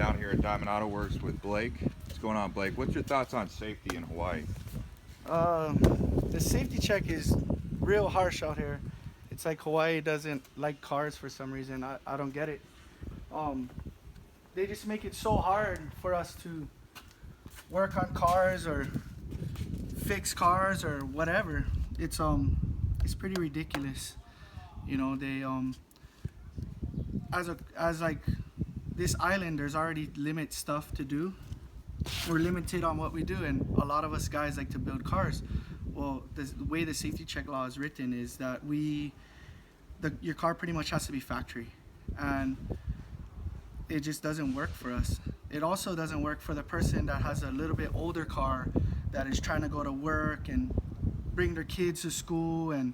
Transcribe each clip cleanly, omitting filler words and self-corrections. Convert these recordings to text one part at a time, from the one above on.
down here at Diamond Auto Works with Blake. What's going on, Blake? What's your thoughts on safety in Hawaii? Um, the safety check is real harsh out here. It's like Hawaii doesn't like cars for some reason. I don't get it. Um, they just make it so hard for us to work on cars or fix cars or whatever. It's pretty ridiculous. You know, they as like this island, there's already limit stuff to do. We're limited on what we do, and a lot of us guys like to build cars. Well, the way the safety check law is written is that your car pretty much has to be factory, and it just doesn't work for us. It also doesn't work for the person that has a little bit older car that is trying to go to work and bring their kids to school and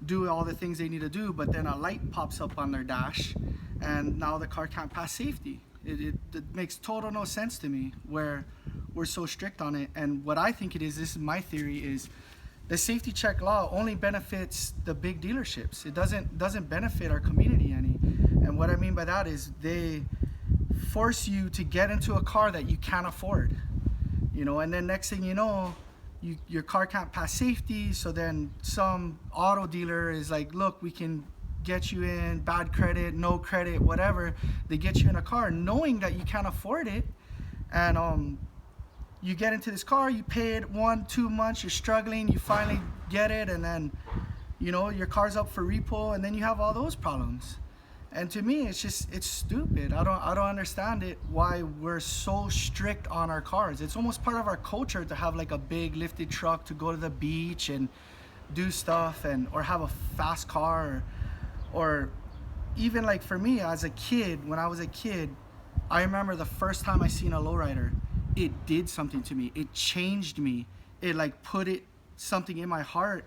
do all the things they need to do, but then a light pops up on their dash and now the car can't pass safety. It makes total no sense to me where we're so strict on it. And what I think it is, this is my theory, is the safety check law only benefits the big dealerships. It doesn't benefit our community any. And what I mean by that is they force you to get into a car that you can't afford, you know, and then next thing you know, your car can't pass safety. So then some auto dealer is like, look, we can get you in, bad credit, no credit, whatever. They get you in a car knowing that you can't afford it, and you get into this car, you pay it 1-2 months, you're struggling, you finally get it, and then, you know, your car's up for repo, and then you have all those problems. And to me, it's stupid. I don't understand it, why we're so strict on our cars. It's almost part of our culture to have like a big lifted truck to go to the beach and do stuff, or have a fast car, or even like for me as a kid, when I was a kid, I remember the first time I seen a lowrider. It did something to me. It changed me. It like put something in my heart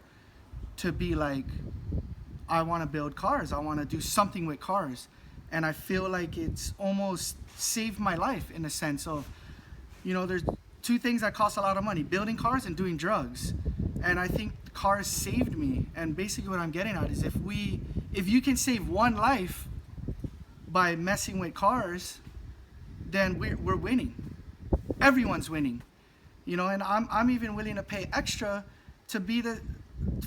to be like, I want to build cars. I want to do something with cars. And I feel like it's almost saved my life in a sense of, you know, there's two things that cost a lot of money: building cars and doing drugs. And I think cars saved me. And basically what I'm getting at is if you can save one life by messing with cars, then we're winning. Everyone's winning, you know. And I'm even willing to pay extra to be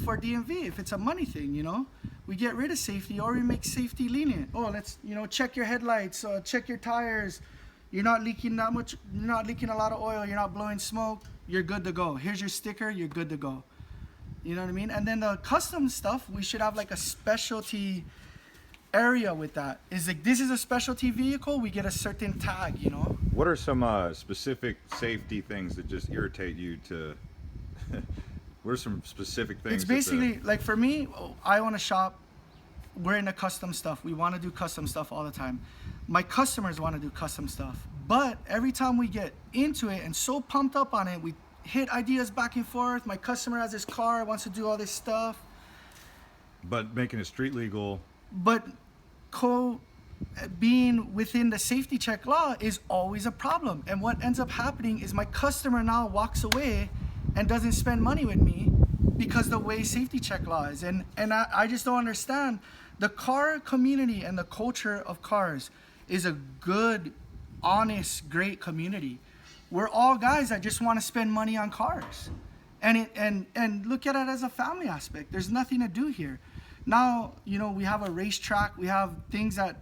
for DMV if it's a money thing, you know. We get rid of safety, or we make safety lenient. Oh, let's, you know, check your headlights, check your tires. You're not leaking that much. You're not leaking a lot of oil. You're not blowing smoke. You're good to go. Here's your sticker. You're good to go. You know what I mean? And then the custom stuff, we should have like a specialty area with that. Is like, this is a specialty vehicle, we get a certain tag, you know. What are some specific safety things that just irritate you to? What are some specific things? It's basically like, for me, I want to shop. We're into custom stuff. We want to do custom stuff all the time. My customers want to do custom stuff, but every time we get into it and so pumped up on it, we hit ideas back and forth. My customer has his car, wants to do all this stuff, But making it street legal. but being within the safety check law is always a problem. And what ends up happening is my customer now walks away and doesn't spend money with me because the way safety check law is. And I just don't understand. The car community and the culture of cars is a good, honest, great community. We're all guys that just want to spend money on cars, and look at it as a family aspect. There's nothing to do here. Now, you know, we have a racetrack, we have things that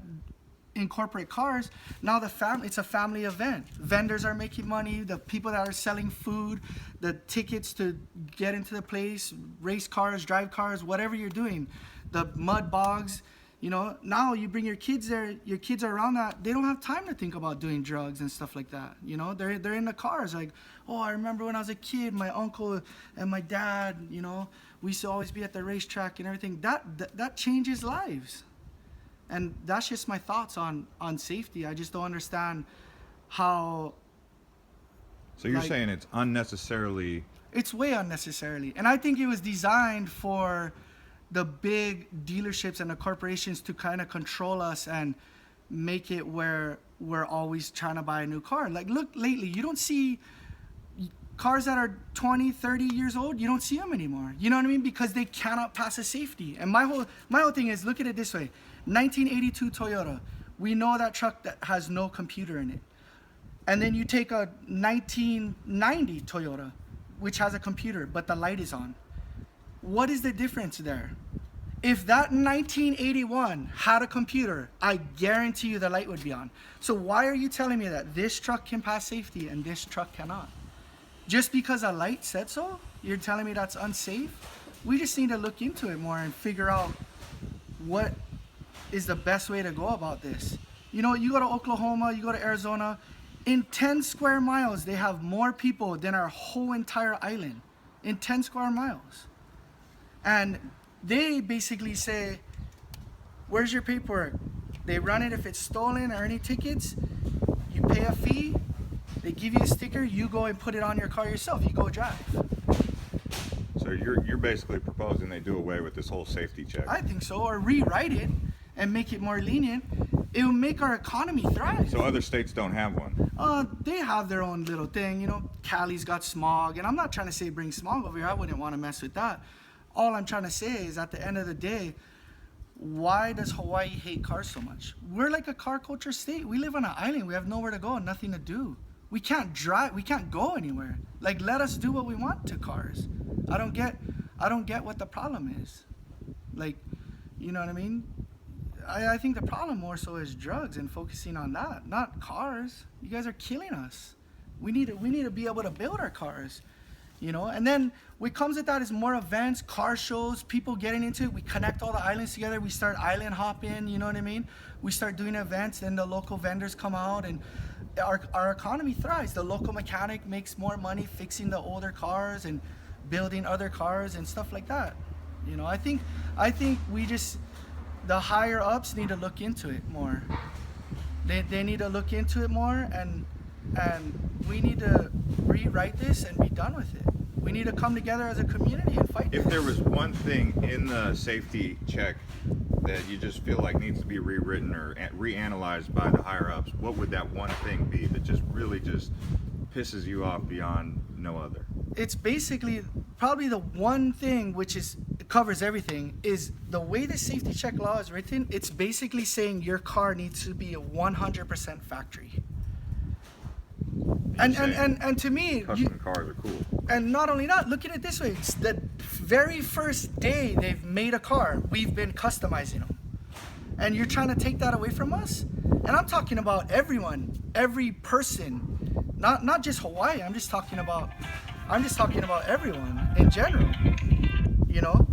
incorporate cars. Now it's a family event. Vendors are making money, the people that are selling food, the tickets to get into the place, race cars, drive cars, whatever you're doing, the mud bogs, you know. Now you bring your kids there, your kids are around that, they don't have time to think about doing drugs and stuff like that, you know. They're in the cars like, oh, I remember when I was a kid, my uncle and my dad, you know, we used to always be at the racetrack and everything. That changes lives. And that's just my thoughts on safety. I just don't understand how. So you're saying it's unnecessarily. It's way unnecessarily. And I think it was designed for the big dealerships and the corporations to kind of control us and make it where we're always trying to buy a new car. Like, look, lately, you don't see cars that are 20, 30 years old, you don't see them anymore. You know what I mean? Because they cannot pass a safety. And my whole thing is, look at it this way. 1982 Toyota. We know that truck that has no computer in it. and then you take a 1990 Toyota, which has a computer, but the light is on. What is the difference there? If that 1981 had a computer, I guarantee you the light would be on. So why are you telling me that this truck can pass safety and this truck cannot? Just because a light said so, you're telling me that's unsafe? We just need to look into it more and figure out what is the best way to go about this. You know, you go to Oklahoma, you go to Arizona, in 10 square miles, they have more people than our whole entire island. In 10 square miles. And they basically say, where's your paperwork? They run it if it's stolen or any tickets. You pay a fee. They give you a sticker. You go and put it on your car yourself. You go drive. So you're basically proposing they do away with this whole safety check. I think so. Or rewrite it and make it more lenient. It will make our economy thrive. So other states don't have one. They have their own little thing. You know, Cali's got smog. And I'm not trying to say bring smog over here. I wouldn't want to mess with that. All I'm trying to say is at the end of the day, why does Hawaii hate cars so much? We're like a car culture state. We live on an island. We have nowhere to go and nothing to do. We can't drive. We can't go anywhere. Like, let us do what we want to cars. I don't get what the problem is. Like, you know what I mean? I think the problem more so is drugs and focusing on that, not cars. You guys are killing us. We need to be able to build our cars. You know, and then what comes with that is more events, car shows, people getting into it. We connect all the islands together. We start island hopping, you know what I mean? We start doing events, then the local vendors come out and our economy thrives. The local mechanic makes more money fixing the older cars and building other cars and stuff like that. You know, I think we just, the higher ups need to look into it more. They need to look into it more and we need to rewrite this and be done with it. We need to come together as a community and fight If this. there was one thing in the safety check that you just feel like needs to be rewritten or reanalyzed by the higher ups, what would that one thing be that just really just pisses you off beyond no other? It's basically probably the one thing which is covers everything is the way the safety check law is written. It's basically saying your car needs to be a 100% factory. And to me, Custom cars are cool. and not only that, look at it this way. It's the very first day they've made a car, we've been customizing them. And you're trying to take that away from us? And I'm talking about everyone, every person, not just Hawaii. I'm just talking about everyone in general. You know?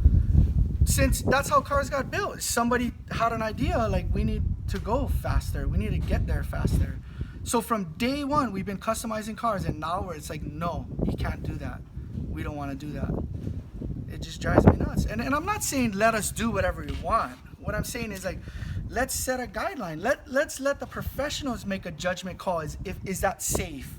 Since that's how cars got built. Somebody had an idea like we need to go faster. We need to get there faster. So from day one, we've been customizing cars, and now where it's like, no, you can't do that. We don't want to do that. It just drives me nuts. And I'm not saying let us do whatever we want. What I'm saying is like, let's set a guideline. Let's let the professionals make a judgment call. Is that safe?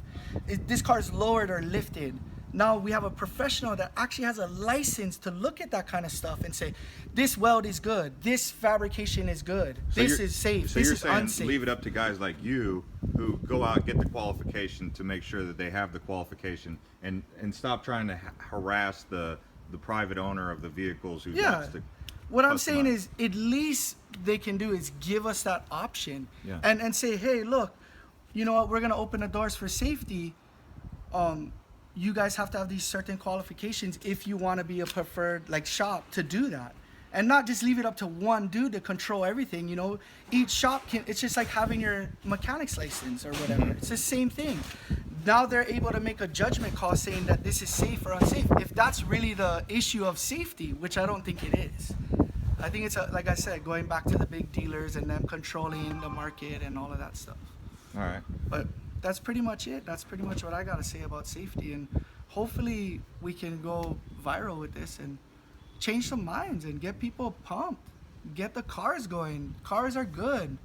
Is this car is lowered or lifted? Now we have a professional that actually has a license to look at that kind of stuff and say, this weld is good, this fabrication is good, this is safe, So this you're is saying unsafe. leave it up to guys like you who go out, get the qualification to make sure that they have the qualification and stop trying to harass the private owner of the vehicles who Yeah. wants to What I'm saying customize. is at least they can do is give us that option Yeah. and say, hey, look, you know what, we're going to open the doors for safety. You guys have to have these certain qualifications if you want to be a preferred like shop to do that. And not just leave it up to one dude to control everything, you know. Each shop can, it's just like having your mechanic's license or whatever. It's the same thing. Now they're able to make a judgment call saying that this is safe or unsafe. If that's really the issue of safety, which I don't think it is. I think it's, like I said, going back to the big dealers and them controlling the market and all of that stuff. All right. But that's pretty much it. That's pretty much what I got to say about safety. And hopefully we can go viral with this and change some minds and get people pumped. Get the cars going. Cars are good.